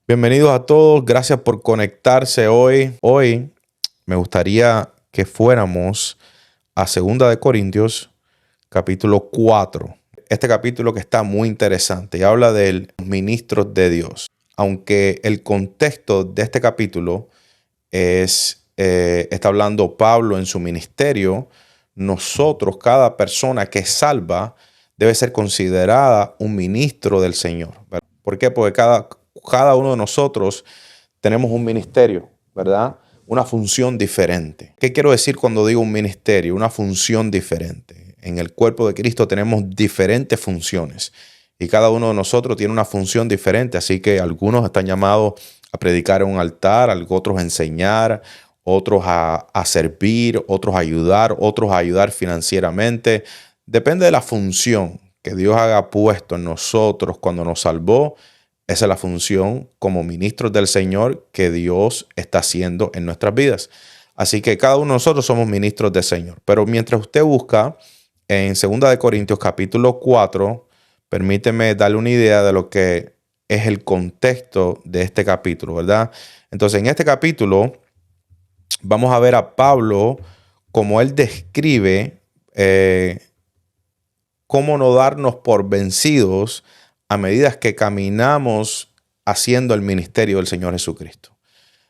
Bienvenidos a todos, gracias por conectarse hoy. Hoy me gustaría que fuéramos a Segunda de Corintios, capítulo 4. Este capítulo que está muy interesante y habla de los ministros de Dios. Aunque el contexto de este capítulo está hablando Pablo en su ministerio, nosotros, cada persona que es salva, debe ser considerada un ministro del Señor, ¿verdad? ¿Por qué? Porque cada uno de nosotros tenemos un ministerio, ¿verdad? Una función diferente. ¿Qué quiero decir cuando digo un ministerio? Una función diferente. En el cuerpo de Cristo tenemos diferentes funciones y cada uno de nosotros tiene una función diferente. Así que algunos están llamados a predicar en un altar, otros a enseñar, otros a servir, otros a ayudar financieramente. Depende de la función que Dios haya puesto en nosotros cuando nos salvó. Esa es la función como ministros del Señor que Dios está haciendo en nuestras vidas. Así que cada uno de nosotros somos ministros del Señor. Pero mientras usted busca en 2 Corintios capítulo 4, permíteme darle una idea de lo que es el contexto de este capítulo, ¿verdad? Entonces, en este capítulo vamos a ver a Pablo como él describe cómo no darnos por vencidos a medida que caminamos haciendo el ministerio del Señor Jesucristo.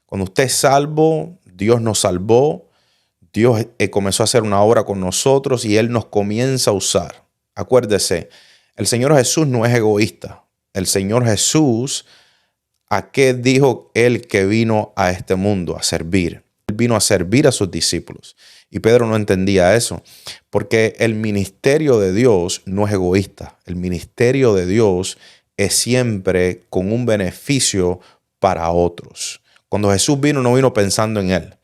Cuando usted es salvo, Dios nos salvó, Dios comenzó a hacer una obra con nosotros y Él nos comienza a usar. Acuérdese, el Señor Jesús no es egoísta. El Señor Jesús, ¿a qué dijo Él que vino a este mundo? A servir. Él vino a servir a sus discípulos. Y Pedro no entendía eso, porque el ministerio de Dios no es egoísta. El ministerio de Dios es siempre con un beneficio para otros. Cuando Jesús vino, no vino pensando en Él,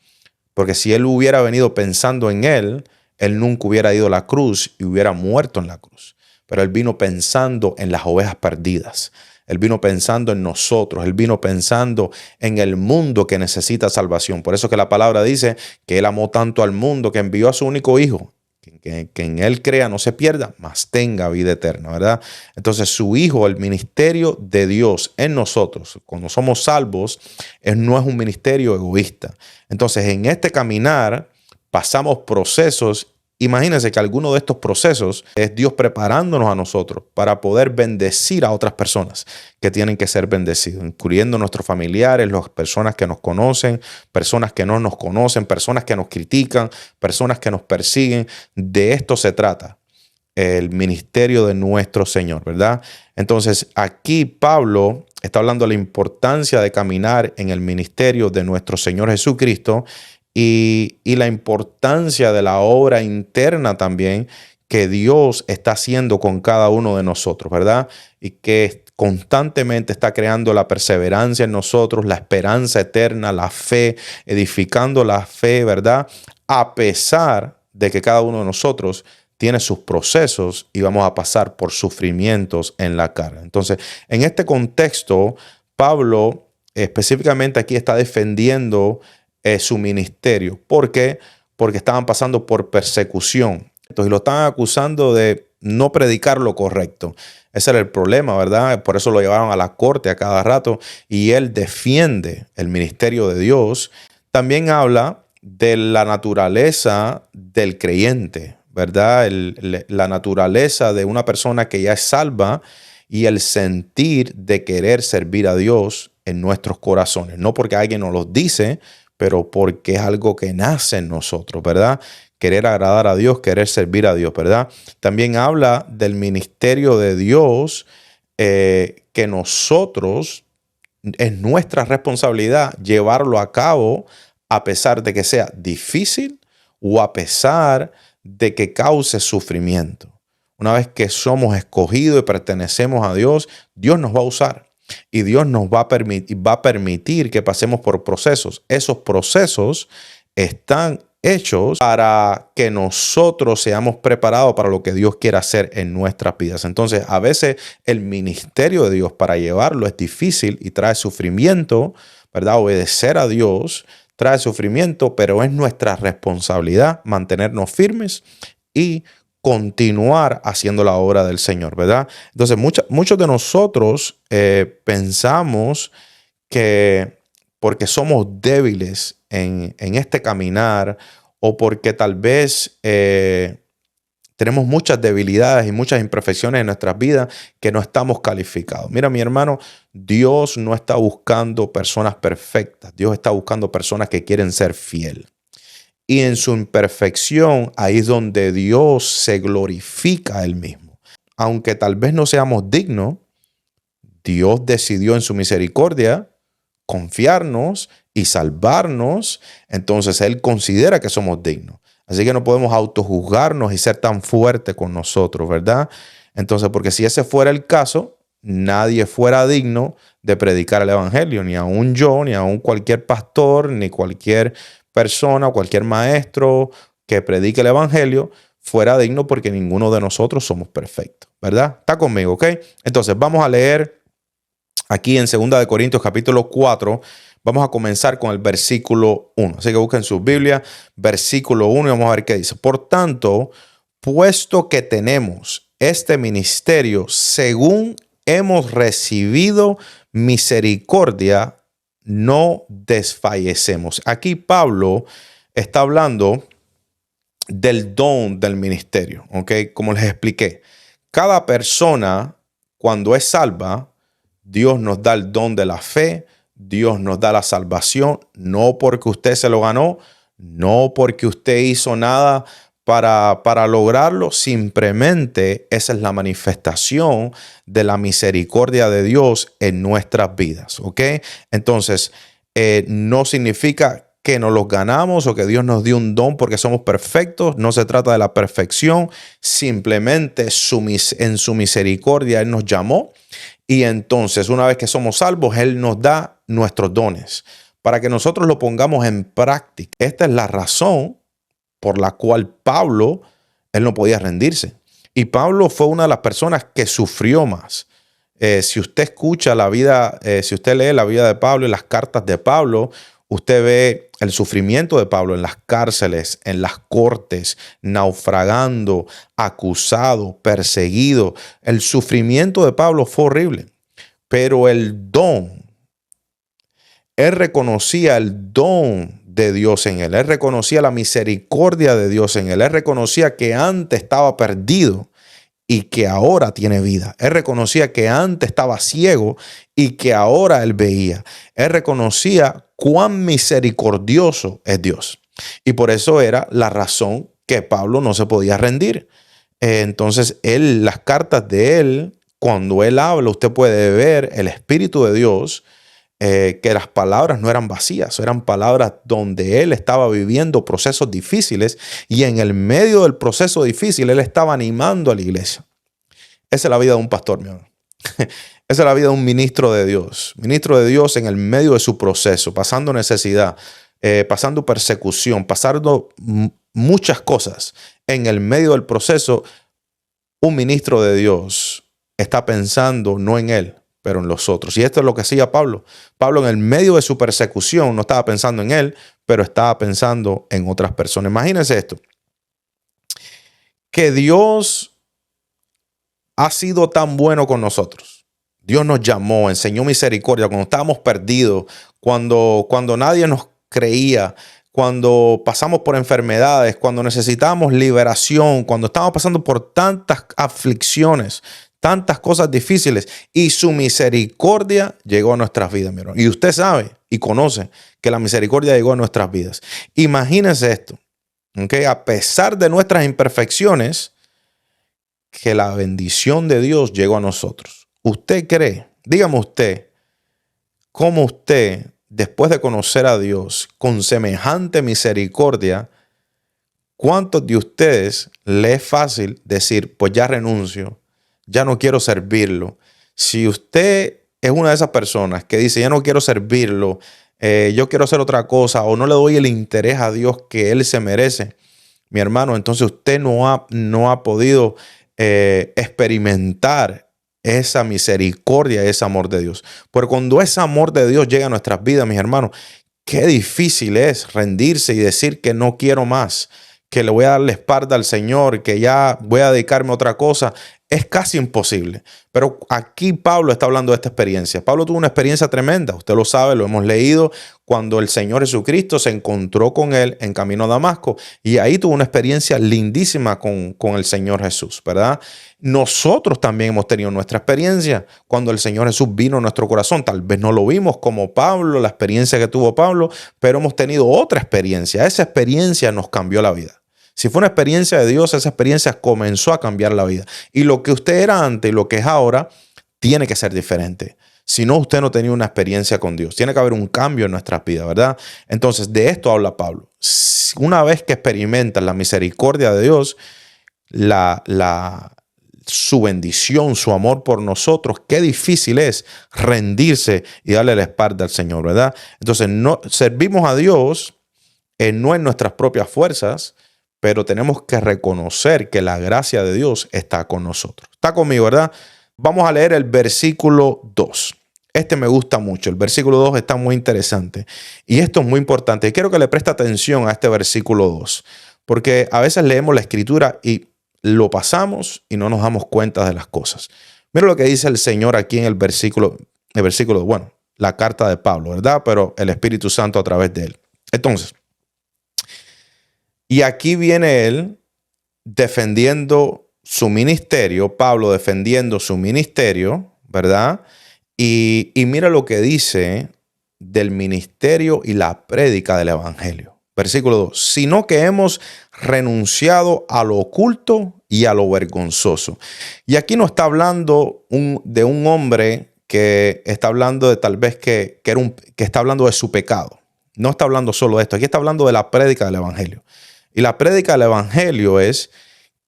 porque si Él hubiera venido pensando en Él, Él nunca hubiera ido a la cruz y hubiera muerto en la cruz. Pero Él vino pensando en las ovejas perdidas. Él vino pensando en nosotros, Él vino pensando en el mundo que necesita salvación. Por eso que la palabra dice que Él amó tanto al mundo que envió a su único Hijo, que en Él crea no se pierda, mas tenga vida eterna, ¿verdad? Entonces su Hijo, el ministerio de Dios en nosotros, cuando somos salvos, no es un ministerio egoísta. Entonces en este caminar pasamos procesos. Imagínense que alguno de estos procesos es Dios preparándonos a nosotros para poder bendecir a otras personas que tienen que ser bendecidos, incluyendo nuestros familiares, las personas que nos conocen, personas que no nos conocen, personas que nos critican, personas que nos persiguen. De esto se trata el ministerio de nuestro Señor, ¿verdad? Entonces, aquí Pablo está hablando de la importancia de caminar en el ministerio de nuestro Señor Jesucristo y la importancia de la obra interna también que Dios está haciendo con cada uno de nosotros, ¿verdad? Y que constantemente está creando la perseverancia en nosotros, la esperanza eterna, la fe, edificando la fe, ¿verdad? A pesar de que cada uno de nosotros tiene sus procesos y vamos a pasar por sufrimientos en la carga. Entonces, en este contexto, Pablo específicamente aquí está defendiendo su ministerio. ¿Por qué? Porque estaban pasando por persecución. Entonces lo estaban acusando de no predicar lo correcto. Ese era el problema, ¿verdad? Por eso lo llevaron a la corte a cada rato y él defiende el ministerio de Dios. También habla de la naturaleza del creyente, ¿verdad? La naturaleza de una persona que ya es salva y el sentir de querer servir a Dios en nuestros corazones. No porque alguien nos lo dice, pero porque es algo que nace en nosotros, ¿verdad? Querer agradar a Dios, querer servir a Dios, ¿verdad? También habla del ministerio de Dios que nosotros, es nuestra responsabilidad llevarlo a cabo a pesar de que sea difícil o a pesar de que cause sufrimiento. Una vez que somos escogidos y pertenecemos a Dios, Dios nos va a usar. Y Dios nos va a permitir que pasemos por procesos. Esos procesos están hechos para que nosotros seamos preparados para lo que Dios quiere hacer en nuestras vidas. Entonces, a veces el ministerio de Dios para llevarlo es difícil y trae sufrimiento, ¿verdad? Obedecer a Dios trae sufrimiento, pero es nuestra responsabilidad mantenernos firmes y continuar haciendo la obra del Señor, ¿verdad? Entonces, muchos de nosotros pensamos que porque somos débiles en este caminar, o porque tal vez tenemos muchas debilidades y muchas imperfecciones en nuestras vidas, que no estamos calificados. Mira, mi hermano, Dios no está buscando personas perfectas. Dios está buscando personas que quieren ser fieles. Y en su imperfección, ahí es donde Dios se glorifica a Él mismo. Aunque tal vez no seamos dignos, Dios decidió en su misericordia confiarnos y salvarnos. Entonces Él considera que somos dignos. Así que no podemos autojuzgarnos y ser tan fuertes con nosotros, ¿verdad? Entonces, porque si ese fuera el caso, nadie fuera digno de predicar el evangelio, ni aún yo, ni aún cualquier pastor, ni cualquier persona, cualquier maestro que predique el evangelio fuera digno, porque ninguno de nosotros somos perfectos, ¿verdad? Está conmigo, ¿ok? Entonces, vamos a leer aquí en 2 Corintios capítulo 4. Vamos a comenzar con el versículo 1. Así que busquen su Biblia, versículo 1, y vamos a ver qué dice. Por tanto, puesto que tenemos este ministerio, según hemos recibido misericordia, no desfallecemos. Aquí Pablo está hablando del don del ministerio, ¿ok? Como les expliqué, cada persona cuando es salva, Dios nos da el don de la fe, Dios nos da la salvación, no porque usted se lo ganó, no porque usted hizo nada para lograrlo, simplemente esa es la manifestación de la misericordia de Dios en nuestras vidas, ¿ok? Entonces, no significa que nos los ganamos o que Dios nos dio un don porque somos perfectos. No se trata de la perfección, simplemente en su misericordia Él nos llamó. Y entonces, una vez que somos salvos, Él nos da nuestros dones para que nosotros lo pongamos en práctica. Esta es la razón por la cual Pablo, él no podía rendirse. Y Pablo fue una de las personas que sufrió más. Si usted escucha la vida, si usted lee la vida de Pablo y las cartas de Pablo, usted ve el sufrimiento de Pablo en las cárceles, en las cortes, naufragando, acusado, perseguido. El sufrimiento de Pablo fue horrible, pero el don, él reconocía el don de Dios en él. Él reconocía la misericordia de Dios en él. Él reconocía que antes estaba perdido y que ahora tiene vida. Él reconocía que antes estaba ciego y que ahora él veía. Él reconocía cuán misericordioso es Dios. Y por eso era la razón que Pablo no se podía rendir. Entonces, las cartas de él, cuando él habla, usted puede ver el Espíritu de Dios, que las palabras no eran vacías, eran palabras donde él estaba viviendo procesos difíciles y en el medio del proceso difícil él estaba animando a la iglesia. Esa es la vida de un pastor, mi hermano. Esa es la vida de un ministro de Dios en el medio de su proceso, pasando necesidad, pasando persecución, pasando muchas cosas. En el medio del proceso, un ministro de Dios está pensando no en él, pero en los otros. Y esto es lo que hacía Pablo. Pablo, en el medio de su persecución, no estaba pensando en él, pero estaba pensando en otras personas. Imagínense esto, que Dios ha sido tan bueno con nosotros. Dios nos llamó, enseñó misericordia cuando estábamos perdidos, cuando nadie nos creía, cuando pasamos por enfermedades, cuando necesitábamos liberación, cuando estábamos pasando por tantas aflicciones, tantas cosas difíciles, y su misericordia llegó a nuestras vidas, mi hermano. Y usted sabe y conoce que la misericordia llegó a nuestras vidas. Imagínense esto, ¿okay? A pesar de nuestras imperfecciones, que la bendición de Dios llegó a nosotros. ¿Usted cree? Dígame usted, ¿cómo usted, después de conocer a Dios con semejante misericordia, cuántos de ustedes le es fácil decir, pues ya renuncio, ya no quiero servirlo? Si usted es una de esas personas que dice, ya no quiero servirlo, yo quiero hacer otra cosa, o no le doy el interés a Dios que Él se merece, mi hermano, entonces usted no ha podido experimentar esa misericordia, ese amor de Dios. Porque cuando ese amor de Dios llega a nuestras vidas, mis hermanos, qué difícil es rendirse y decir que no quiero más, que le voy a dar la espalda al Señor, que ya voy a dedicarme a otra cosa. es casi imposible. Pero aquí Pablo está hablando de esta experiencia. Pablo tuvo una experiencia tremenda. Usted lo sabe, lo hemos leído, cuando el Señor Jesucristo se encontró con él en camino a Damasco. Y ahí tuvo una experiencia lindísima con el Señor Jesús, ¿verdad? Nosotros también hemos tenido nuestra experiencia cuando el Señor Jesús vino a nuestro corazón. Tal vez no lo vimos como Pablo, la experiencia que tuvo Pablo, pero hemos tenido otra experiencia. Esa experiencia nos cambió la vida. Si fue una experiencia de Dios, esa experiencia comenzó a cambiar la vida. Y lo que usted era antes y lo que es ahora tiene que ser diferente. Si no, usted no tenía una experiencia con Dios. Tiene que haber un cambio en nuestras vidas, ¿verdad? Entonces, de esto habla Pablo. Una vez que experimentas la misericordia de Dios, su bendición, su amor por nosotros, qué difícil es rendirse y darle la espalda al Señor, ¿verdad? Entonces, no servimos a Dios no en nuestras propias fuerzas, pero tenemos que reconocer que la gracia de Dios está con nosotros. Está conmigo, ¿verdad? Vamos a leer el versículo 2. Este me gusta mucho. El versículo 2 está muy interesante. Y esto es muy importante. Quiero que le preste atención a este versículo 2. Porque a veces leemos la escritura y lo pasamos y no nos damos cuenta de las cosas. Mira lo que dice el Señor aquí en el versículo, bueno, la carta de Pablo, ¿verdad? Pero el Espíritu Santo a través de él. Entonces, y aquí viene él defendiendo su ministerio, Pablo defendiendo su ministerio, ¿verdad? Y mira lo que dice del ministerio y la prédica del evangelio. Versículo 2. Sino que hemos renunciado a lo oculto y a lo vergonzoso. Y aquí no está hablando de un hombre que está hablando de tal vez que está hablando de su pecado. No está hablando solo de esto. Aquí está hablando de la prédica del evangelio. Y la prédica del evangelio es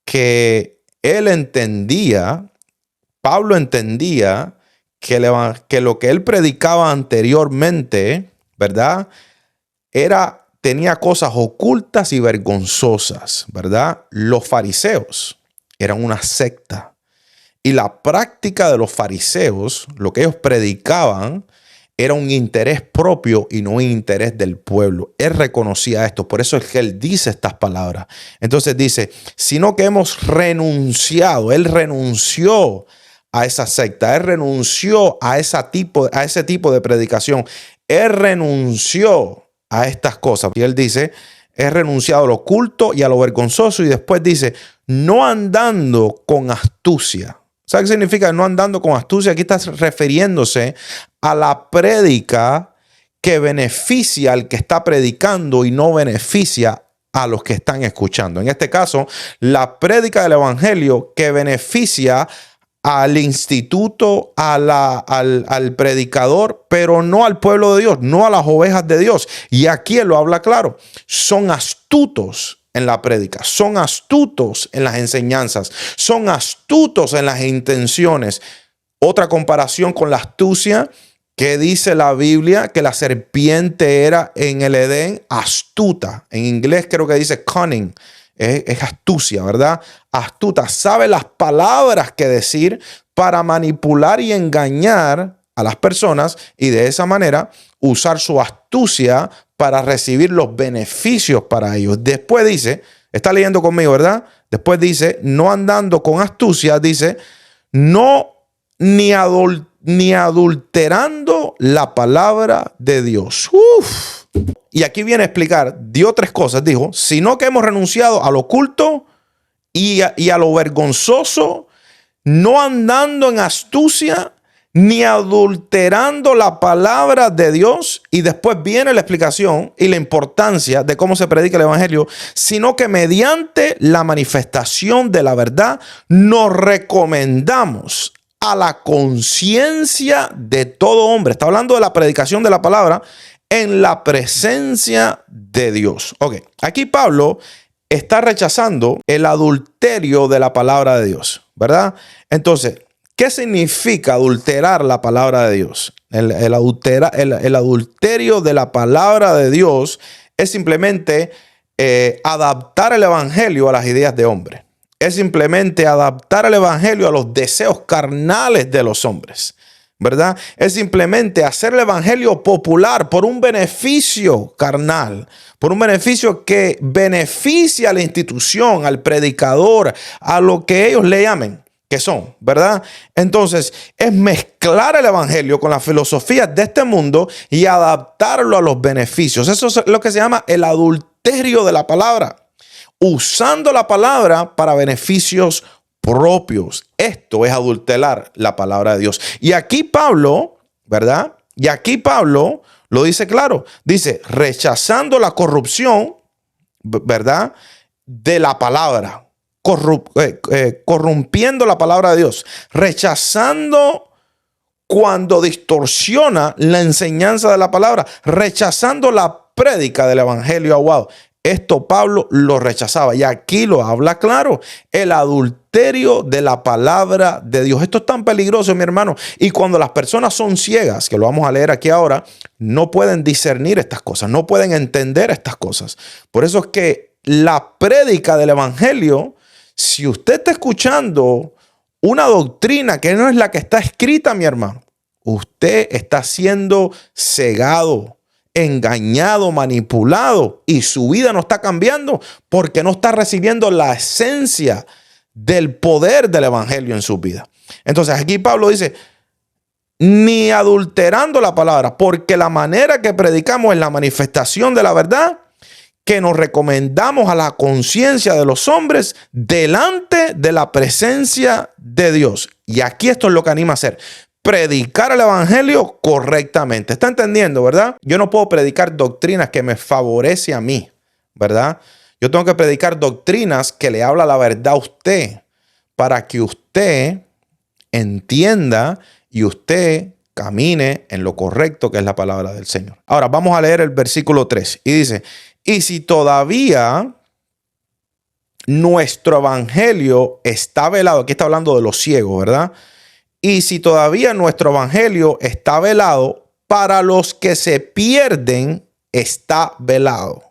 que Pablo entendía que lo que él predicaba anteriormente, ¿verdad? Tenía cosas ocultas y vergonzosas, ¿verdad? Los fariseos eran una secta. Y la práctica de los fariseos, lo que ellos predicaban, era un interés propio y no un interés del pueblo. Él reconocía esto, por eso es que él dice estas palabras. Entonces dice, sino que hemos renunciado, él renunció a esa secta, él renunció a ese tipo de predicación, él renunció a estas cosas. Y él dice, he renunciado a lo oculto y a lo vergonzoso, y después dice, no andando con astucia. ¿Sabe qué significa no andando con astucia? Aquí está refiriéndose a la prédica que beneficia al que está predicando y no beneficia a los que están escuchando. En este caso, la prédica del evangelio que beneficia al instituto, al predicador, pero no al pueblo de Dios, no a las ovejas de Dios. Y aquí él lo habla claro. Son astutos en la prédica, son astutos en las enseñanzas, son astutos en las intenciones. Otra comparación con la astucia que dice la Biblia, que la serpiente era en el Edén astuta. En inglés creo que dice cunning. Es astucia, ¿verdad? Astuta. Sabe las palabras que decir para manipular y engañar a las personas y de esa manera usar su astucia para recibir los beneficios para ellos. Después dice, está leyendo conmigo, ¿verdad? Después dice, no andando con astucia, dice, no ni adulterando la palabra de Dios. Uf. Y aquí viene a explicar, dio tres cosas, dijo, sino que hemos renunciado a lo oculto y a lo vergonzoso, no andando en astucia, ni adulterando la palabra de Dios. Y después viene la explicación y la importancia de cómo se predica el evangelio, sino que mediante la manifestación de la verdad nos recomendamos a la conciencia de todo hombre. Está hablando de la predicación de la palabra en la presencia de Dios. Ok, aquí Pablo está rechazando el adulterio de la palabra de Dios, ¿verdad? Entonces, ¿qué significa adulterar la palabra de Dios? El adulterio de la palabra de Dios es simplemente adaptar el evangelio a las ideas de hombre. Es simplemente adaptar el evangelio a los deseos carnales de los hombres, ¿verdad? Es simplemente hacer el evangelio popular por un beneficio carnal, por un beneficio que beneficia a la institución, al predicador, a lo que ellos le llamen. que son, ¿verdad? Entonces, es mezclar el evangelio con las filosofías de este mundo y adaptarlo a los beneficios. Eso es lo que se llama el adulterio de la palabra, usando la palabra para beneficios propios. Esto es adulterar la palabra de Dios. Y aquí Pablo, ¿verdad? Y aquí Pablo lo dice claro. Dice, rechazando la corrupción, ¿verdad? De la palabra. Corrompiendo la palabra de Dios. Rechazando cuando distorsiona la enseñanza de la palabra. Rechazando la prédica del evangelio aguado. Esto Pablo lo rechazaba y aquí lo habla claro, el adulterio de la palabra de Dios. Esto es tan peligroso, mi hermano. Y cuando las personas son ciegas, que lo vamos a leer aquí ahora, no pueden discernir estas cosas, no pueden entender estas cosas. Por eso es que la prédica del evangelio, si usted está escuchando una doctrina que no es la que está escrita, mi hermano, usted está siendo cegado, engañado, manipulado, y su vida no está cambiando porque no está recibiendo la esencia del poder del evangelio en su vida. Entonces aquí Pablo dice, ni adulterando la palabra, porque la manera que predicamos es la manifestación de la verdad que nos recomendamos a la conciencia de los hombres delante de la presencia de Dios. Y aquí esto es lo que anima a hacer. Predicar el evangelio correctamente. ¿Está entendiendo, verdad? Yo no puedo predicar doctrinas que me favorece a mí, ¿verdad? Yo tengo que predicar doctrinas que le habla la verdad a usted para que usted entienda y usted camine en lo correcto que es la palabra del Señor. Ahora vamos a leer el versículo 3 y dice, y si todavía nuestro evangelio está velado, aquí está hablando de los ciegos, ¿verdad? Y si todavía nuestro evangelio está velado, para los que se pierden está velado.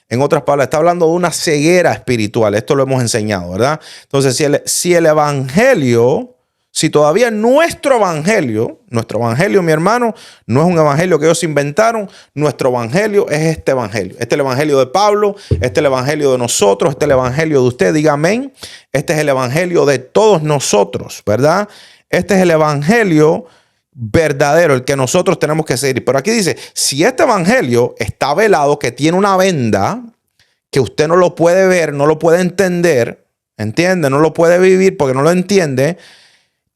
En otras palabras, está hablando de una ceguera espiritual. Esto lo hemos enseñado, ¿verdad? Entonces, si el evangelio, si todavía nuestro evangelio, mi hermano, no es un evangelio que ellos inventaron, nuestro evangelio es este evangelio. Este es el evangelio de Pablo, este es el evangelio de nosotros, este es el evangelio de usted, diga amén. Este es el evangelio de todos nosotros, ¿verdad? Este es el evangelio verdadero, el que nosotros tenemos que seguir. Pero aquí dice, si este evangelio está velado, que tiene una venda, que usted no lo puede ver, no lo puede entender, ¿entiende? No lo puede vivir porque no lo entiende.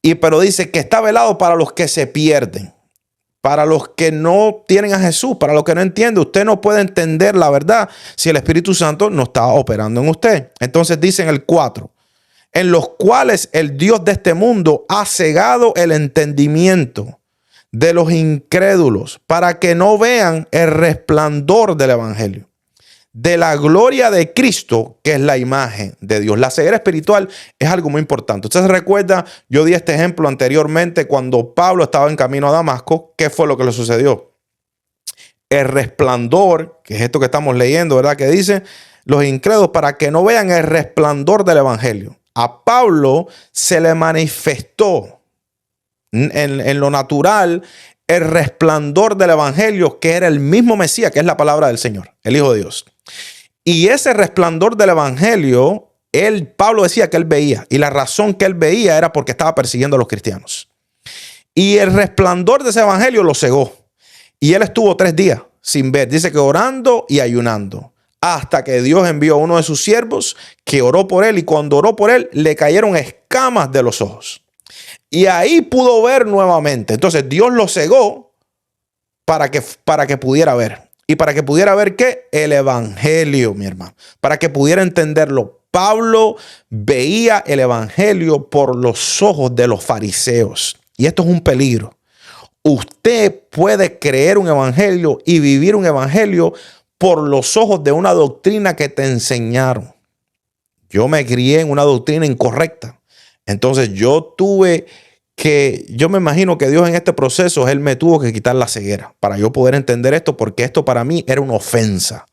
Pero dice que está velado para los que se pierden, para los que no tienen a Jesús, para los que no entienden. Usted no puede entender la verdad si el Espíritu Santo no está operando en usted. Entonces dice en el 4, en los cuales el Dios de este mundo ha cegado el entendimiento de los incrédulos para que no vean el resplandor del evangelio, de la gloria de Cristo, que es la imagen de Dios. La ceguera espiritual es algo muy importante. Usted se recuerda, yo di este ejemplo anteriormente cuando Pablo estaba en camino a Damasco. ¿Qué fue lo que le sucedió? El resplandor, que es esto que estamos leyendo, ¿verdad? Que dice, los incrédulos para que no vean el resplandor del evangelio. A Pablo se le manifestó en lo natural el resplandor del evangelio, que era el mismo Mesías, que es la palabra del Señor, el Hijo de Dios. Y ese resplandor del evangelio, Pablo decía que él veía, y la razón que él veía era porque estaba persiguiendo a los cristianos. Y el resplandor de ese evangelio lo cegó. Y él estuvo 3 días sin ver. Dice que orando y ayunando, hasta que Dios envió a uno de sus siervos que oró por él, y cuando oró por él le cayeron escamas de los ojos. Y ahí pudo ver nuevamente. Entonces Dios lo cegó para que pudiera ver. ¿Y para que pudiera ver qué? El evangelio, mi hermano. Para que pudiera entenderlo. Pablo veía el evangelio por los ojos de los fariseos. Y esto es un peligro. Usted puede creer un evangelio y vivir un evangelio por los ojos de una doctrina que te enseñaron. Yo me crié en una doctrina incorrecta. Entonces yo me imagino que Dios en este proceso, Él me tuvo que quitar la ceguera para yo poder entender esto, porque esto para mí era una ofensa.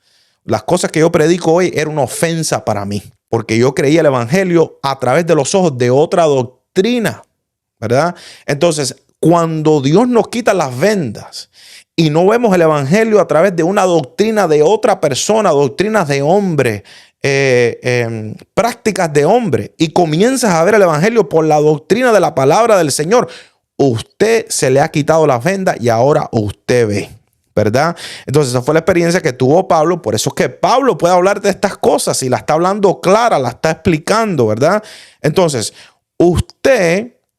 Las cosas que yo predico hoy era una ofensa para mí, porque yo creía el evangelio a través de los ojos de otra doctrina, ¿verdad? Entonces, cuando Dios nos quita las vendas y no vemos el evangelio a través de una doctrina de otra persona, doctrinas de hombre, prácticas de hombre y comienzas a ver el evangelio por la doctrina de la palabra del Señor, usted se le ha quitado la venda y ahora usted ve, ¿verdad? Entonces esa fue la experiencia que tuvo Pablo. Por eso es que Pablo puede hablar de estas cosas y la está hablando clara, la está explicando, ¿verdad? Entonces,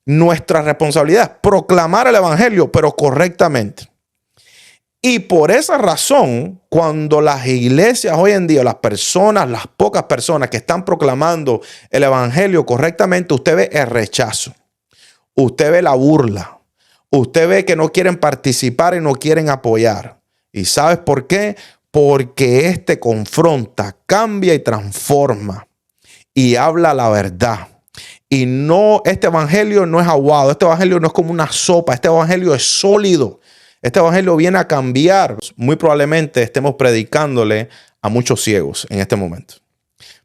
nuestra responsabilidad es proclamar el evangelio, pero correctamente. Y por esa razón, cuando las iglesias hoy en día, las pocas personas que están proclamando el evangelio correctamente, usted ve el rechazo, usted ve la burla, usted ve que no quieren participar y no quieren apoyar. ¿Y sabes por qué? Porque confronta, cambia y transforma y habla la verdad. Y no, este evangelio no es aguado, este evangelio no es como una sopa, este evangelio es sólido. Este evangelio viene a cambiar. Muy probablemente estemos predicándole a muchos ciegos en este momento.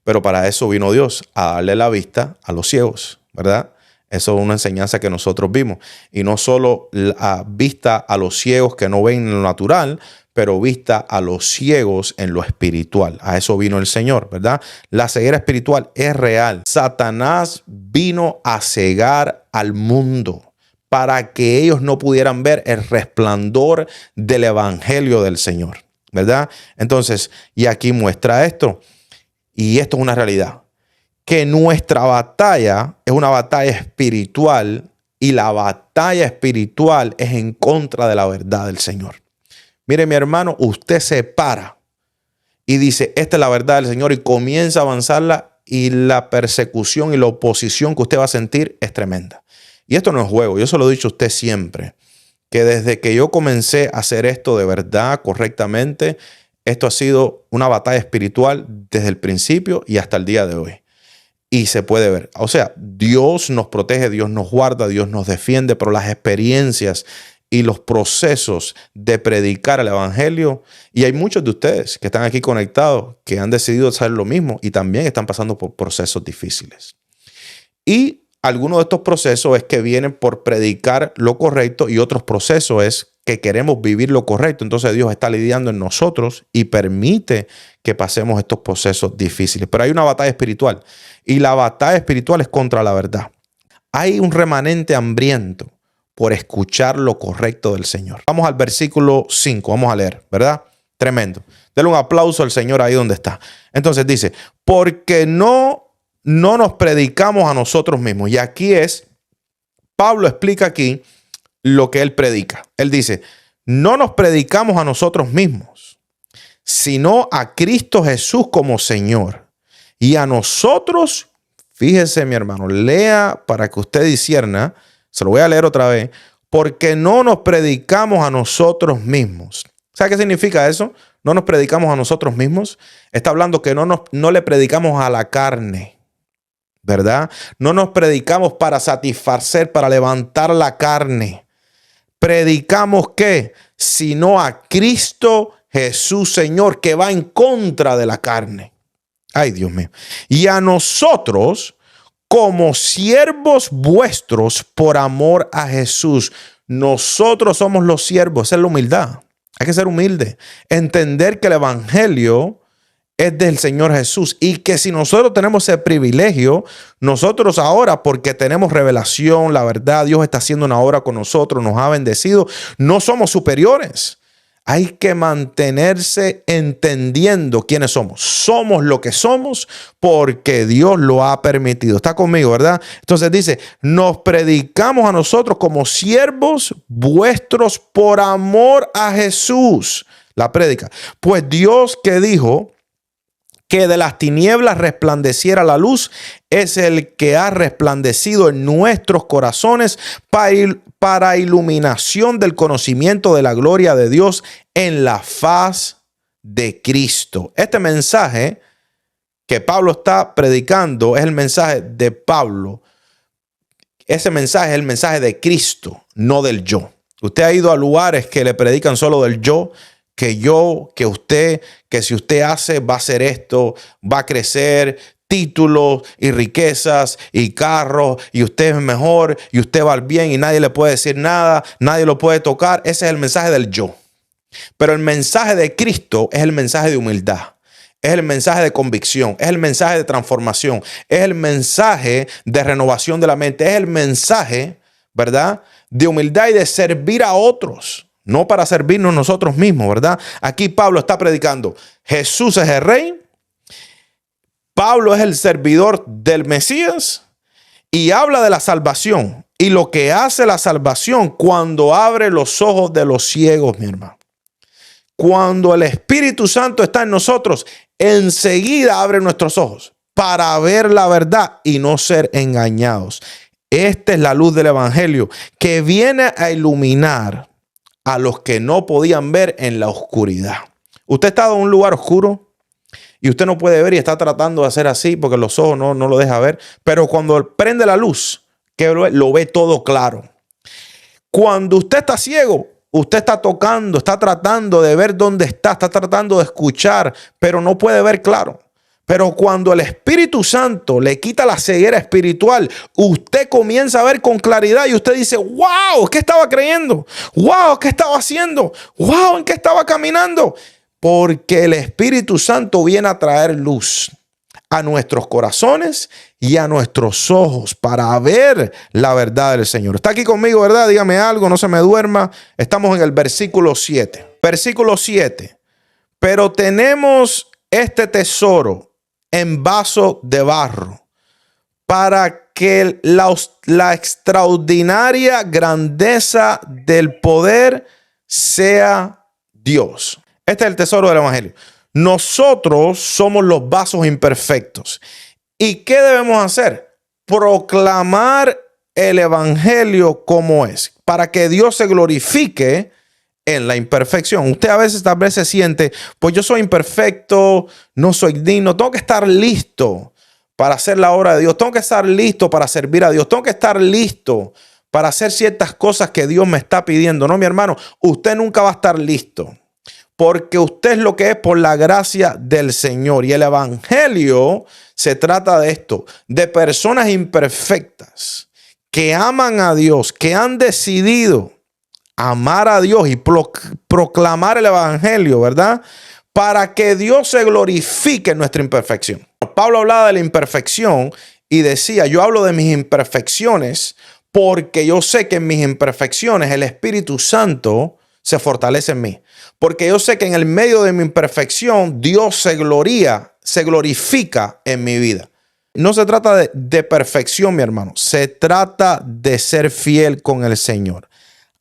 Pero para eso vino Dios, a darle la vista a los ciegos, ¿verdad? Eso es una enseñanza que nosotros vimos. Y no solo la vista a los ciegos que no ven en lo natural, pero vista a los ciegos en lo espiritual. A eso vino el Señor, ¿verdad? La ceguera espiritual es real. Satanás vino a cegar al mundo para que ellos no pudieran ver el resplandor del evangelio del Señor, ¿verdad? Entonces, y aquí muestra esto. Y esto es una realidad. Que nuestra batalla es una batalla espiritual y la batalla espiritual es en contra de la verdad del Señor. Mire, mi hermano, usted se para y dice, esta es la verdad del Señor y comienza a avanzarla y la persecución y la oposición que usted va a sentir es tremenda. Y esto no es juego, yo se lo he dicho a usted siempre, que desde que yo comencé a hacer esto de verdad, correctamente, esto ha sido una batalla espiritual desde el principio y hasta el día de hoy. Y se puede ver. O sea, Dios nos protege, Dios nos guarda, Dios nos defiende, pero las experiencias y los procesos de predicar el evangelio, y hay muchos de ustedes que están aquí conectados que han decidido hacer lo mismo y también están pasando por procesos difíciles. Y algunos de estos procesos es que vienen por predicar lo correcto y otros procesos es que queremos vivir lo correcto. Entonces Dios está lidiando en nosotros y permite que pasemos estos procesos difíciles. Pero hay una batalla espiritual y la batalla espiritual es contra la verdad. Hay un remanente hambriento por escuchar lo correcto del Señor. Vamos al versículo 5, vamos a leer, ¿verdad? Tremendo. Denle un aplauso al Señor ahí donde está. Entonces dice, porque no nos predicamos a nosotros mismos. Y aquí Pablo explica aquí lo que él predica. Él dice, no nos predicamos a nosotros mismos, sino a Cristo Jesús como Señor. Y a nosotros, fíjese mi hermano, lea para que usted discierna, se lo voy a leer otra vez, porque no nos predicamos a nosotros mismos. ¿Sabe qué significa eso? No nos predicamos a nosotros mismos. Está hablando que no le predicamos a la carne, ¿verdad? No nos predicamos para satisfacer, para levantar la carne. Predicamos ¿qué? Sino a Cristo Jesús Señor, que va en contra de la carne. Ay, Dios mío. Y a nosotros, como siervos vuestros, por amor a Jesús. Nosotros somos los siervos. Esa es la humildad. Hay que ser humilde. Entender que el evangelio es del Señor Jesús y que si nosotros tenemos ese privilegio, nosotros ahora, porque tenemos revelación, la verdad, Dios está haciendo una obra con nosotros, nos ha bendecido, no somos superiores. Hay que mantenerse entendiendo quiénes somos. Somos lo que somos porque Dios lo ha permitido. Está conmigo, ¿verdad? Entonces dice, nos predicamos a nosotros como siervos vuestros por amor a Jesús. La prédica. Pues Dios que dijo que de las tinieblas resplandeciera la luz, es el que ha resplandecido en nuestros corazones para iluminación del conocimiento de la gloria de Dios en la faz de Cristo. Este mensaje que Pablo está predicando es el mensaje de Pablo. Ese mensaje es el mensaje de Cristo, no del yo. Usted ha ido a lugares que le predican solo del yo, que usted, que si usted hace, va a hacer esto, va a crecer, títulos y riquezas y carros, y usted es mejor, y usted va bien y nadie le puede decir nada, nadie lo puede tocar. Ese es el mensaje del yo. Pero el mensaje de Cristo es el mensaje de humildad. Es el mensaje de convicción, es el mensaje de transformación, es el mensaje de renovación de la mente, es el mensaje, ¿verdad?, de humildad y de servir a otros, no para servirnos nosotros mismos, ¿verdad? Aquí Pablo está predicando, Jesús es el rey, Pablo es el servidor del Mesías y habla de la salvación y lo que hace la salvación cuando abre los ojos de los ciegos, mi hermano. Cuando el Espíritu Santo está en nosotros, enseguida abre nuestros ojos para ver la verdad y no ser engañados. Esta es la luz del Evangelio que viene a iluminar a los que no podían ver en la oscuridad. Usted está en un lugar oscuro y usted no puede ver y está tratando de hacer así porque los ojos no lo deja ver. Pero cuando prende la luz, que lo ve todo claro. Cuando usted está ciego, usted está tocando, está tratando de ver dónde está tratando de escuchar, pero no puede ver claro. Pero cuando el Espíritu Santo le quita la ceguera espiritual, usted comienza a ver con claridad y usted dice, wow, ¿qué estaba creyendo? Wow, ¿qué estaba haciendo? Wow, ¿en qué estaba caminando? Porque el Espíritu Santo viene a traer luz a nuestros corazones y a nuestros ojos para ver la verdad del Señor. Está aquí conmigo, ¿verdad? Dígame algo, no se me duerma. Estamos en el versículo 7. Versículo 7. Pero tenemos este tesoro en vaso de barro para que la extraordinaria grandeza del poder sea Dios. Este es el tesoro del Evangelio. Nosotros somos los vasos imperfectos. ¿Y qué debemos hacer? Proclamar el Evangelio como es, para que Dios se glorifique en la imperfección. Usted a veces tal vez se siente, pues yo soy imperfecto, no soy digno, tengo que estar listo para hacer la obra de Dios, tengo que estar listo para servir a Dios, tengo que estar listo para hacer ciertas cosas que Dios me está pidiendo. No, mi hermano, usted nunca va a estar listo. Porque usted es lo que es por la gracia del Señor. Y el Evangelio se trata de esto, de personas imperfectas que aman a Dios, que han decidido amar a Dios y proclamar el Evangelio, ¿verdad? Para que Dios se glorifique en nuestra imperfección. Pablo hablaba de la imperfección y decía, yo hablo de mis imperfecciones porque yo sé que en mis imperfecciones el Espíritu Santo se fortalece en mí. Porque yo sé que en el medio de mi imperfección Dios se glorifica en mi vida. No se trata de perfección, mi hermano. Se trata de ser fiel con el Señor.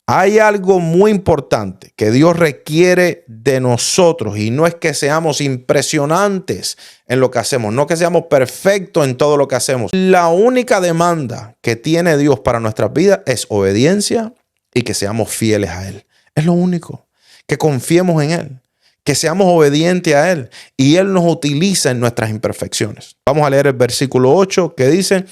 Hay algo muy importante que Dios requiere de nosotros y no es que seamos impresionantes en lo que hacemos, no que seamos perfectos en todo lo que hacemos. La única demanda que tiene Dios para nuestras vidas es obediencia y que seamos fieles a Él. Es lo único. Que confiemos en Él, que seamos obedientes a Él y Él nos utiliza en nuestras imperfecciones. Vamos a leer el versículo 8 que dice,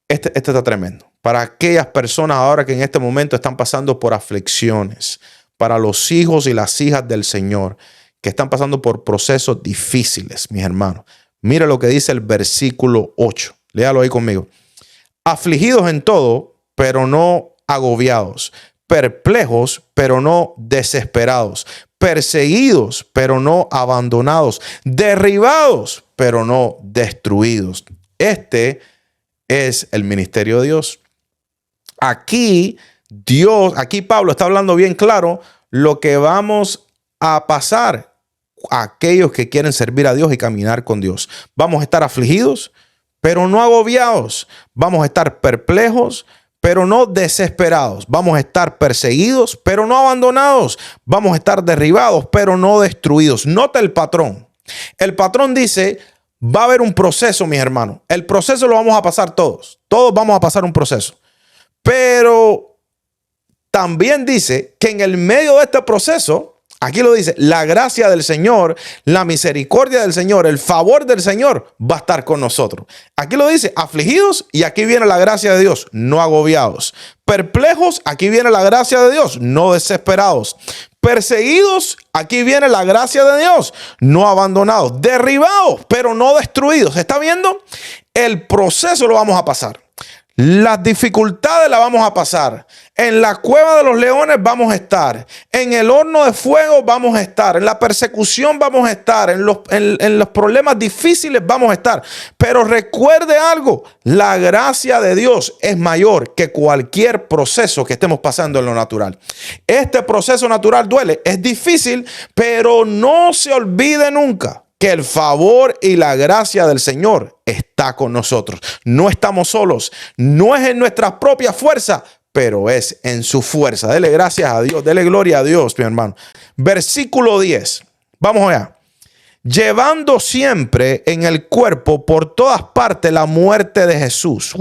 este está tremendo. Para aquellas personas ahora que en este momento están pasando por aflicciones, para los hijos y las hijas del Señor que están pasando por procesos difíciles, mis hermanos. Mira lo que dice el versículo 8. Léalo ahí conmigo. Afligidos en todo, pero no agobiados. Perplejos, pero no desesperados, perseguidos, pero no abandonados, derribados, pero no destruidos. Este es el ministerio de Dios. Aquí Pablo está hablando bien claro lo que vamos a pasar a aquellos que quieren servir a Dios y caminar con Dios. Vamos a estar afligidos, pero no agobiados. Vamos a estar perplejos, pero no desesperados. Vamos a estar perseguidos, pero no abandonados. Vamos a estar derribados, pero no destruidos. Nota el patrón. El patrón dice, va a haber un proceso, mis hermanos. El proceso lo vamos a pasar todos. Todos vamos a pasar un proceso. Pero también dice que en el medio de este proceso, aquí lo dice, la gracia del Señor, la misericordia del Señor, el favor del Señor va a estar con nosotros. Aquí lo dice, afligidos, y aquí viene la gracia de Dios, no agobiados. Perplejos, aquí viene la gracia de Dios, no desesperados. Perseguidos, aquí viene la gracia de Dios, no abandonados. Derribados, pero no destruidos. ¿Está viendo? El proceso lo vamos a pasar. Las dificultades las vamos a pasar. En la cueva de los leones vamos a estar. En el horno de fuego vamos a estar. En la persecución vamos a estar. En los problemas difíciles vamos a estar. Pero recuerde algo. La gracia de Dios es mayor que cualquier proceso que estemos pasando en lo natural. Este proceso natural duele. Es difícil, pero no se olvide nunca que el favor y la gracia del Señor está con nosotros. No estamos solos. No es en nuestra propia fuerza, pero es en su fuerza. Dele gracias a Dios. Dele gloria a Dios, mi hermano. Versículo 10. Vamos allá. Llevando siempre en el cuerpo por todas partes la muerte de Jesús.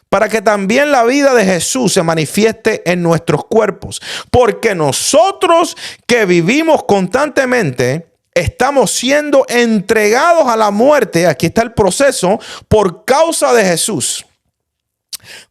Para que también la vida de Jesús se manifieste en nuestros cuerpos. Porque nosotros que vivimos constantemente estamos siendo entregados a la muerte, aquí está el proceso, por causa de Jesús,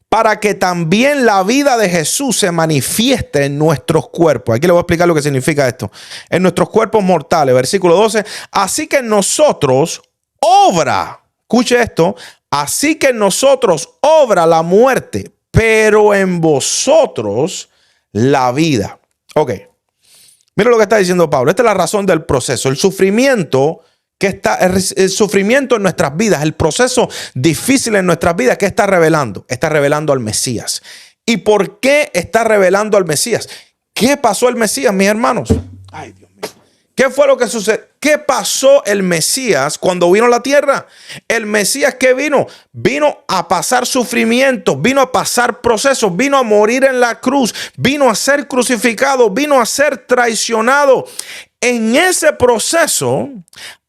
para que también la vida de Jesús se manifieste en nuestros cuerpos. Aquí le voy a explicar lo que significa esto. En nuestros cuerpos mortales, versículo 12. Así que nosotros obra, escuche esto, así que nosotros obra la muerte, pero en vosotros la vida. Ok. Mira lo que está diciendo Pablo. Esta es la razón del proceso. El sufrimiento el sufrimiento en nuestras vidas, el proceso difícil en nuestras vidas, ¿qué está revelando? Está revelando al Mesías. ¿Y por qué está revelando al Mesías? ¿Qué pasó el Mesías, mis hermanos? Ay, Dios mío. ¿Qué fue lo que sucedió? ¿Qué pasó el Mesías cuando vino a la tierra? El Mesías, ¿qué vino? Vino a pasar sufrimientos, vino a pasar procesos, vino a morir en la cruz, vino a ser crucificado, vino a ser traicionado. En ese proceso,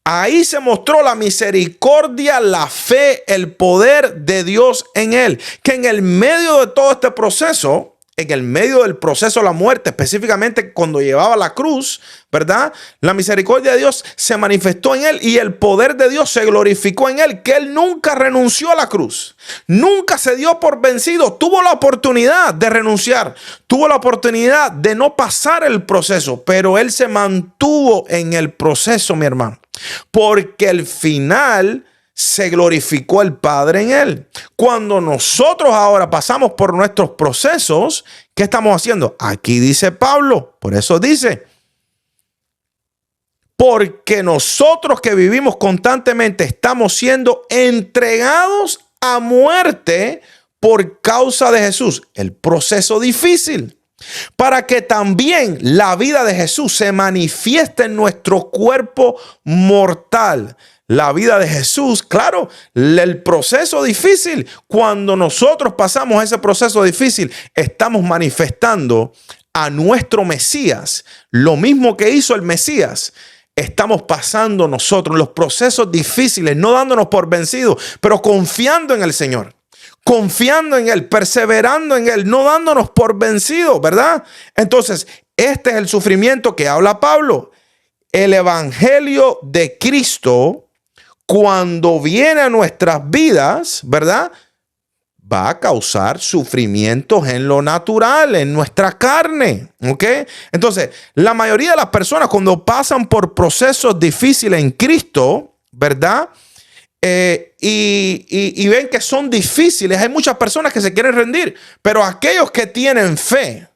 ahí se mostró la misericordia, la fe, el poder de Dios en él. Que en el medio de todo este proceso, en el medio del proceso de la muerte, específicamente cuando llevaba la cruz, ¿verdad? La misericordia de Dios se manifestó en él y el poder de Dios se glorificó en él, que él nunca renunció a la cruz. Nunca se dio por vencido. Tuvo la oportunidad de renunciar. Tuvo la oportunidad de no pasar el proceso, pero él se mantuvo en el proceso, mi hermano. Porque al final se glorificó el Padre en él. Cuando nosotros ahora pasamos por nuestros procesos, ¿qué estamos haciendo? Aquí dice Pablo, por eso dice, porque nosotros que vivimos constantemente estamos siendo entregados a muerte por causa de Jesús. El proceso difícil. Para que también la vida de Jesús se manifieste en nuestro cuerpo mortal. La vida de Jesús, claro, el proceso difícil. Cuando nosotros pasamos ese proceso difícil, estamos manifestando a nuestro Mesías. Lo mismo que hizo el Mesías, estamos pasando nosotros los procesos difíciles, no dándonos por vencidos, pero confiando en el Señor. Confiando en él, perseverando en él, no dándonos por vencidos, ¿verdad? Entonces, este es el sufrimiento que habla Pablo. El evangelio de Cristo, cuando viene a nuestras vidas, ¿verdad? Va a causar sufrimientos en lo natural, en nuestra carne, ¿ok? Entonces, la mayoría de las personas cuando pasan por procesos difíciles en Cristo, ¿verdad? Y ven que son difíciles. Hay muchas personas que se quieren rendir, pero aquellos que tienen fe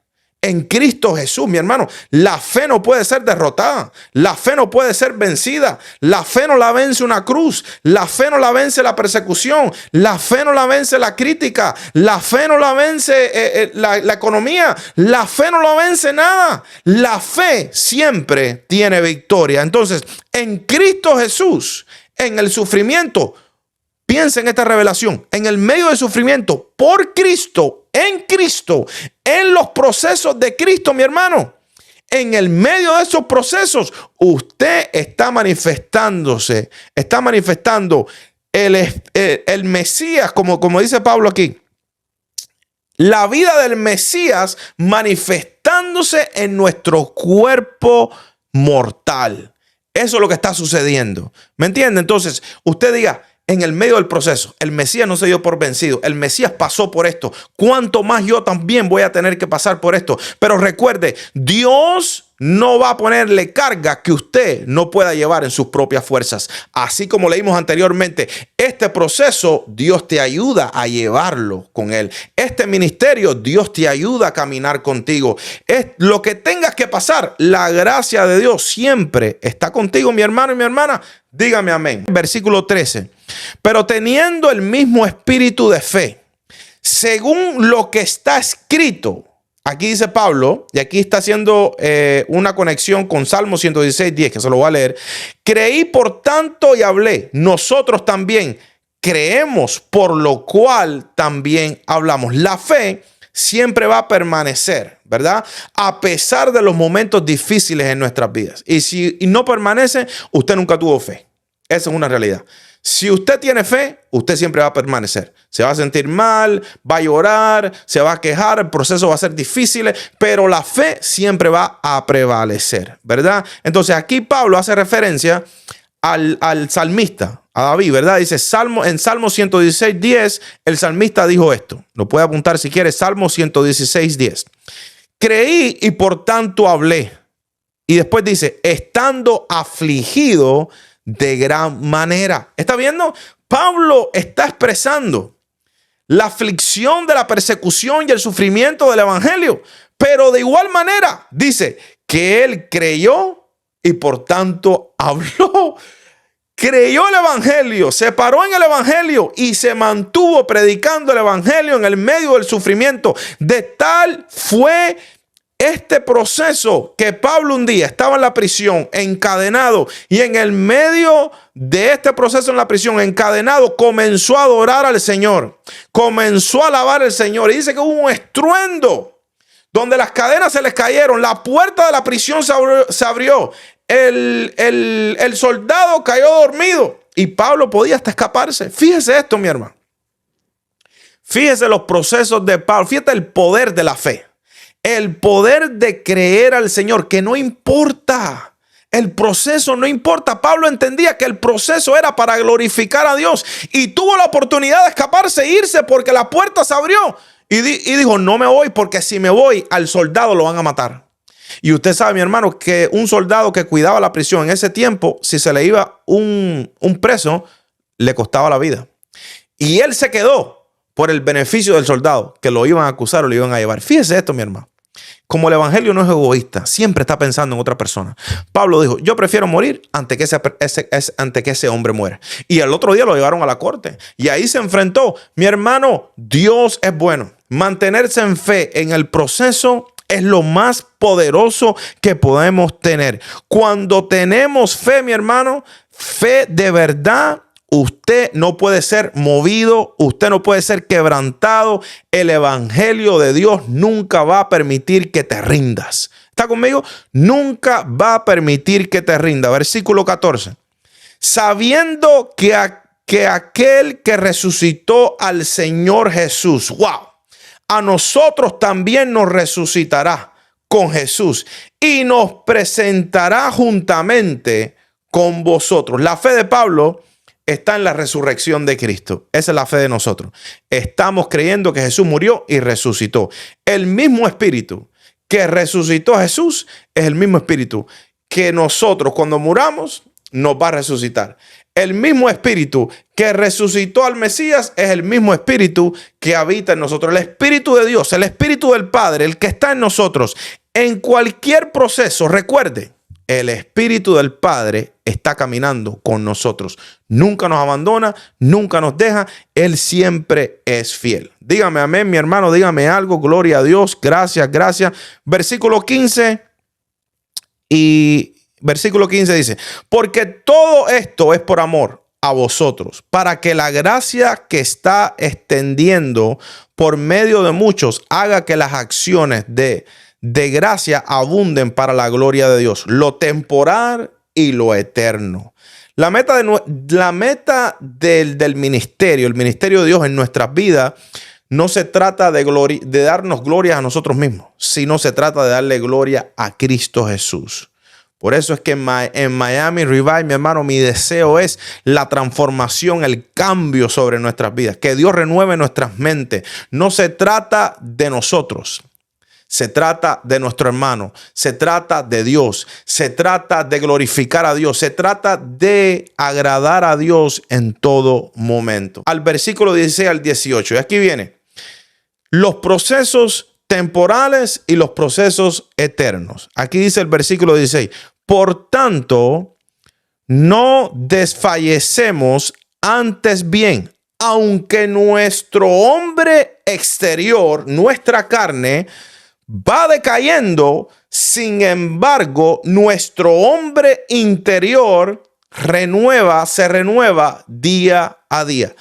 en Cristo Jesús, mi hermano, la fe no puede ser derrotada, la fe no puede ser vencida, la fe no la vence una cruz, la fe no la vence la persecución, la fe no la vence la crítica, la fe no la vence la economía, la fe no la vence nada. La fe siempre tiene victoria. Entonces, en Cristo Jesús, en el sufrimiento, piensa en esta revelación, en el medio del sufrimiento, por Cristo, en los procesos de Cristo, mi hermano, en el medio de esos procesos, usted está manifestando el Mesías, como dice Pablo aquí, la vida del Mesías manifestándose en nuestro cuerpo mortal. Eso es lo que está sucediendo. ¿Me entiende? Entonces, usted diga, en el medio del proceso. El Mesías no se dio por vencido. El Mesías pasó por esto. ¿Cuánto más yo también voy a tener que pasar por esto? Pero recuerde, Dios no va a ponerle carga que usted no pueda llevar en sus propias fuerzas. Así como leímos anteriormente, este proceso Dios te ayuda a llevarlo con Él. Este ministerio Dios te ayuda a caminar contigo. Es lo que tengas que pasar. La gracia de Dios siempre está contigo, mi hermano y mi hermana. Dígame amén. Versículo 13. Pero teniendo el mismo espíritu de fe, según lo que está escrito. Aquí dice Pablo, y aquí está haciendo una conexión con Salmo 116:10, que se lo voy a leer. Creí por tanto y hablé. Nosotros también creemos, por lo cual también hablamos. La fe siempre va a permanecer, ¿verdad? A pesar de los momentos difíciles en nuestras vidas. Y si no permanece, usted nunca tuvo fe. Esa es una realidad. Si usted tiene fe, usted siempre va a permanecer. Se va a sentir mal, va a llorar, se va a quejar, el proceso va a ser difícil, pero la fe siempre va a prevalecer, ¿verdad? Entonces aquí Pablo hace referencia al salmista, a David, ¿verdad? Dice en Salmo 116:10, el salmista dijo esto. Lo puede apuntar si quiere, Salmo 116:10. Creí y por tanto hablé. Y después dice, estando afligido de gran manera. ¿Está viendo? Pablo está expresando la aflicción de la persecución y el sufrimiento del evangelio, pero de igual manera dice que él creyó y por tanto habló. Creyó el evangelio, se paró en el evangelio y se mantuvo predicando el evangelio en el medio del sufrimiento. De tal fue este proceso que Pablo un día estaba en la prisión encadenado, y en el medio de este proceso en la prisión encadenado comenzó a adorar al Señor, comenzó a alabar al Señor, y dice que hubo un estruendo donde las cadenas se les cayeron, la puerta de la prisión se abrió, el soldado cayó dormido y Pablo podía hasta escaparse. Fíjese esto, mi hermano. Fíjese los procesos de Pablo, fíjate el poder de la fe. El poder de creer al Señor, que no importa, el proceso no importa. Pablo entendía que el proceso era para glorificar a Dios y tuvo la oportunidad de escaparse e irse porque la puerta se abrió y dijo, no me voy porque si me voy al soldado lo van a matar. Y usted sabe, mi hermano, que un soldado que cuidaba la prisión en ese tiempo, si se le iba un preso, le costaba la vida. Y él se quedó por el beneficio del soldado, que lo iban a acusar o lo iban a llevar. Fíjese esto, mi hermano. Como el evangelio no es egoísta, siempre está pensando en otra persona. Pablo dijo, yo prefiero morir antes que ese hombre muera. Y el otro día lo llevaron a la corte y ahí se enfrentó. Mi hermano, Dios es bueno. Mantenerse en fe en el proceso es lo más poderoso que podemos tener. Cuando tenemos fe, mi hermano, fe de verdad, usted no puede ser movido, usted no puede ser quebrantado. El evangelio de Dios nunca va a permitir que te rindas. ¿Está conmigo? Nunca va a permitir que te rinda. Versículo 14. Sabiendo que aquel que resucitó al Señor Jesús, wow, a nosotros también nos resucitará con Jesús y nos presentará juntamente con vosotros. La fe de Pablo está en la resurrección de Cristo. Esa es la fe de nosotros. Estamos creyendo que Jesús murió y resucitó. El mismo espíritu que resucitó a Jesús es el mismo espíritu que nosotros cuando muramos nos va a resucitar. El mismo espíritu que resucitó al Mesías es el mismo espíritu que habita en nosotros. El espíritu de Dios, el espíritu del Padre, el que está en nosotros. En cualquier proceso, recuerde, el espíritu del Padre está caminando con nosotros. Nunca nos abandona, nunca nos deja. Él siempre es fiel. Dígame amén, mi hermano, dígame algo. Gloria a Dios. Gracias, gracias. Versículo 15 dice, porque todo esto es por amor a vosotros, para que la gracia que está extendiendo por medio de muchos haga que las acciones de gracia abunden para la gloria de Dios, lo temporal y lo eterno. La meta del ministerio, el ministerio de Dios en nuestras vidas, no se trata de darnos gloria a nosotros mismos, sino se trata de darle gloria a Cristo Jesús. Por eso es que en Miami Revive, mi hermano, mi deseo es la transformación, el cambio sobre nuestras vidas. Que Dios renueve nuestras mentes. No se trata de nosotros. Se trata de nuestro hermano, se trata de Dios, se trata de glorificar a Dios, se trata de agradar a Dios en todo momento. Al versículo 16 al 18, y aquí viene, los procesos temporales y los procesos eternos. Aquí dice el versículo 16, por tanto, no desfallecemos, antes bien, aunque nuestro hombre exterior, nuestra carne, va decayendo, sin embargo, nuestro hombre interior se renueva día a día.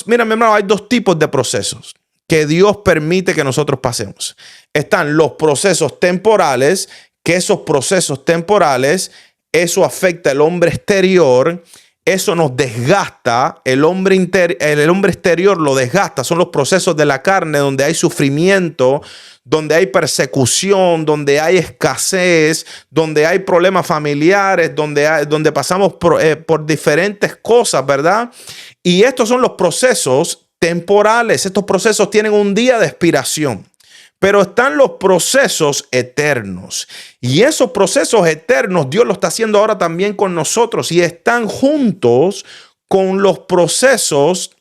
Mira, mi hermano, hay dos tipos de procesos que Dios permite que nosotros pasemos. Están los procesos temporales, que esos procesos temporales, eso afecta al hombre exterior. Eso nos desgasta, el hombre exterior lo desgasta. Son los procesos de la carne donde hay sufrimiento, donde hay persecución, donde hay escasez, donde hay problemas familiares, donde pasamos por diferentes cosas, ¿verdad? Y estos son los procesos temporales. Estos procesos tienen un día de expiración. Pero están los procesos eternos. Y esos procesos eternos Dios lo está haciendo ahora también con nosotros. Y están juntos con los procesos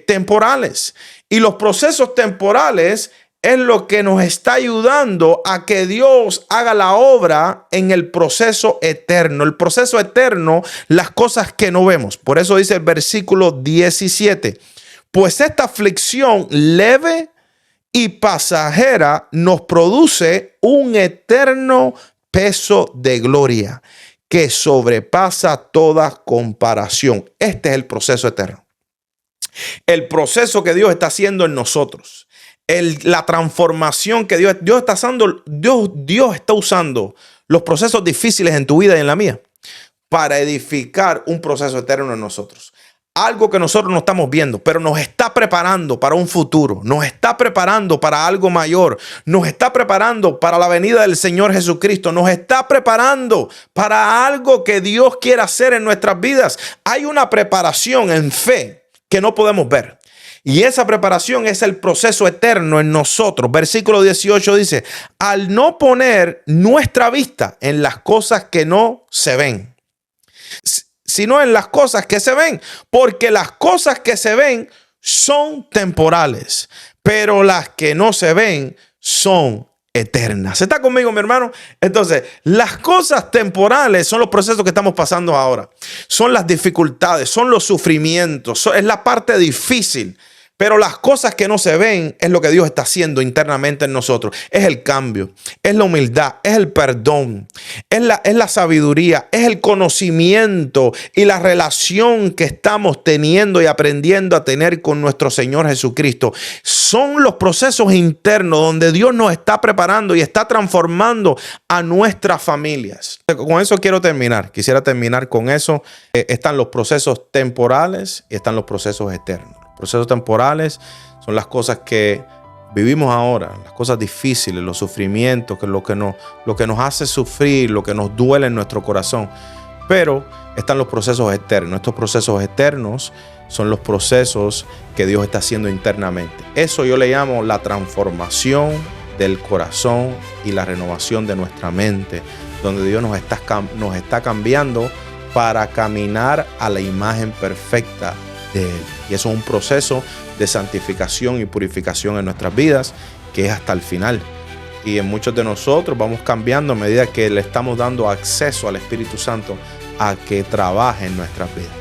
temporales. Y los procesos temporales es lo que nos está ayudando a que Dios haga la obra en el proceso eterno. El proceso eterno, las cosas que no vemos. Por eso dice el versículo 17. Pues esta aflicción leve y pasajera nos produce un eterno peso de gloria que sobrepasa toda comparación. Este es el proceso eterno. El proceso que Dios está haciendo en nosotros. La transformación que Dios está haciendo. Dios está usando los procesos difíciles en tu vida y en la mía para edificar un proceso eterno en nosotros. Algo que nosotros no estamos viendo, pero nos está preparando para un futuro, nos está preparando para algo mayor, nos está preparando para la venida del Señor Jesucristo, nos está preparando para algo que Dios quiere hacer en nuestras vidas. Hay una preparación en fe que no podemos ver. Y esa preparación es el proceso eterno en nosotros. Versículo 18 dice, al no poner nuestra vista en las cosas que no se ven, sino en las cosas que se ven, porque las cosas que se ven son temporales, pero las que no se ven son eternas. ¿Está conmigo, mi hermano? Entonces, las cosas temporales son los procesos que estamos pasando ahora. Son las dificultades, son los sufrimientos, es la parte difícil. Pero las cosas que no se ven es lo que Dios está haciendo internamente en nosotros. Es el cambio, es la humildad, es el perdón, es la sabiduría, es el conocimiento y la relación que estamos teniendo y aprendiendo a tener con nuestro Señor Jesucristo. Son los procesos internos donde Dios nos está preparando y está transformando a nuestras familias. Con eso quiero terminar. Quisiera terminar con eso. Están los procesos temporales y están los procesos eternos. Procesos temporales son las cosas que vivimos ahora, las cosas difíciles, los sufrimientos, lo que nos hace sufrir, lo que nos duele en nuestro corazón. Pero están los procesos eternos. Estos procesos eternos son los procesos que Dios está haciendo internamente. Eso yo le llamo la transformación del corazón y la renovación de nuestra mente, donde Dios nos está cambiando para caminar a la imagen perfecta de Él. Y eso es un proceso de santificación y purificación en nuestras vidas que es hasta el final. Y en muchos de nosotros vamos cambiando a medida que le estamos dando acceso al Espíritu Santo a que trabaje en nuestras vidas.